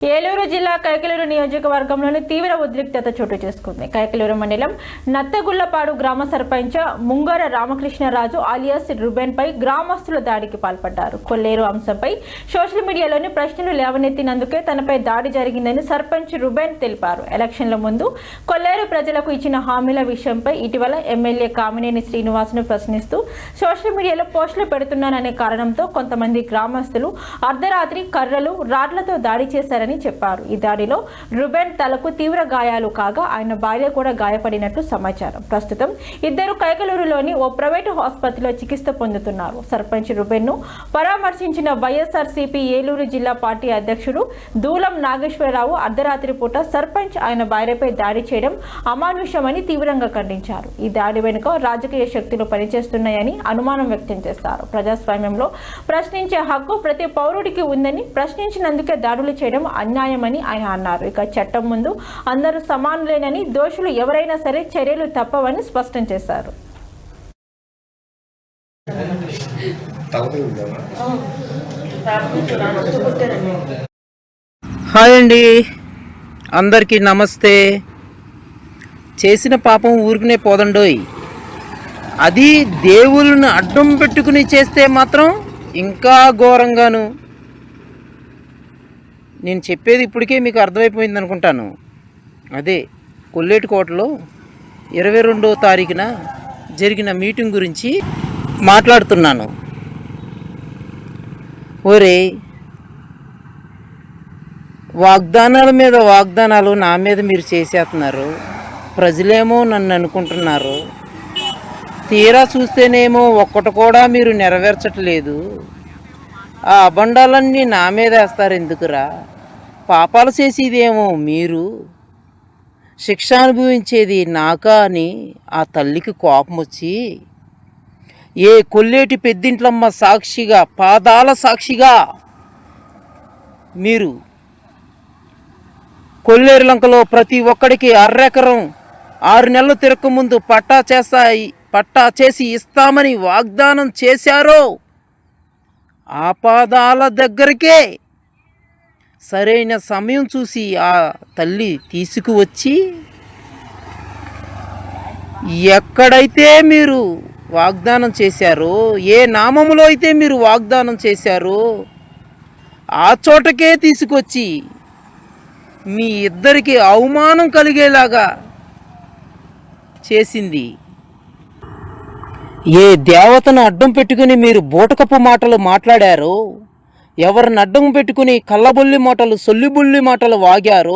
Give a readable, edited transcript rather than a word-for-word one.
ఏలూరు జిల్లా కైకలూరు నియోజకవర్గంలోని తీవ్ర ఉద్రిక్తత చోటు చేసుకుంది. కైకలూరు మండలం నత్తగుళ్లపాడు గ్రామ సర్పంచ్ ముంగార రామకృష్ణరాజు ఆలియాస్ రుబెన్ పై గ్రామస్తుల దాడికి పాల్పడ్డారు. కొల్లేరు అంశంపై సోషల్ మీడియాలోని ప్రశ్నలు లేవనెత్తినందుకే తనపై దాడి జరిగిందని సర్పంచ్ రుబెన్ తెలిపారు. ఎలక్షన్ల ముందు కొల్లేరు ప్రజలకు ఇచ్చిన హామీల విషయంపై ఇటీవల ఎమ్మెల్యే కామినేని శ్రీనివాస్ను ప్రశ్నిస్తూ సోషల్ మీడియాలో పోస్టులు పెడుతున్నాననే కారణంతో కొంతమంది గ్రామస్తులు అర్ధరాత్రి కర్రలు రాడ్లతో దాడి చేశారని చెప్పారు. ఈ దాడిలో రుబెన్ తలకు తీవ్ర గాయాలు కాగా ఆయన భార్య కూడా గాయపడినట్లు సమాచారం. ప్రస్తుతం ఇద్దరు కైకలూరులోని ఓ ప్రైవేటు ఆసుపత్రిలో చికిత్స పొందుతున్నారు. సర్పంచ్ రుబెన్ ను పరామర్శించిన వైఎస్ఆర్సీపీ ఏలూరు జిల్లా పార్టీ అధ్యక్షుడు దూలం నాగేశ్వరరావు అర్ధరాత్రి పూట సర్పంచ్ ఆయన భార్యపై దాడి చేయడం అమానుషమని తీవ్రంగా ఖండించారు. ఈ దాడి వెనుక రాజకీయ శక్తులు పనిచేస్తున్నాయని అనుమానం వ్యక్తం చేశారు. ప్రజాస్వామ్యంలో ప్రశ్నించే హక్కు ప్రతి పౌరుడికి ఉందని, ప్రశ్నించినందుకే దాడులు చేయడం అన్యాయమని ఆయన అన్నారు. ఇక చట్టం ముందు అందరూ సమానులేనని, దోషులు ఎవరైనా సరే చర్యలు తప్పవని స్పష్టం చేశారు. హాయ్ అండి, అందరికీ నమస్తే. చేసిన పాపం ఊరికనే పోదండోయ్. అది దేవుళ్ళని అడ్డం పెట్టుకుని చేస్తే మాత్రం ఇంకా ఘోరంగాను. నేను చెప్పేది ఇప్పటికే మీకు అర్థమైపోయింది అనుకుంటాను. అదే కొల్లేటికోటలో 22వ తారీఖున జరిగిన మీటింగ్ గురించి మాట్లాడుతున్నాను. ఒరే, వాగ్దానాల మీద వాగ్దానాలు నా మీద మీరు చేసేస్తున్నారు. ప్రజలేమో నన్ను అనుకుంటున్నారు. తీరా చూస్తేనేమో ఒక్కటి కూడా మీరు నెరవేర్చట్లేదు. ఆ అబండాలన్నీ నా మీద వేస్తారు ఎందుకురా? పాపాలు చేసేదేమో మీరు, శిక్ష అనుభవించేది నాకా అని ఆ తల్లికి కోపం వచ్చి ఏ కొల్లేటి పెద్దింట్లమ్మ సాక్షిగా, పాదాల సాక్షిగా మీరు కొల్లేరు లంకలో ప్రతి ఒక్కడికి అర్రెకరం 6 నెలలు తిరగకముందు పట్టా చేసి ఇస్తామని వాగ్దానం చేశారో ఆ పాదాల దగ్గరికే సరైన సమయం చూసి ఆ తల్లి తీసుకువచ్చి ఎక్కడైతే మీరు వాగ్దానం చేశారో, ఏ నామములో అయితే మీరు వాగ్దానం చేశారో ఆ చోటకే తీసుకొచ్చి మీ ఇద్దరికి అవమానం కలిగేలాగా చేసింది. ఏ దేవతను అడ్డం పెట్టుకుని మీరు బూటకపు మాటలు మాట్లాడారో, ఎవరిని అడ్డం పెట్టుకుని కళ్ళబొల్లి మాటలు, సొల్లిబుల్లి మాటలు వాగారో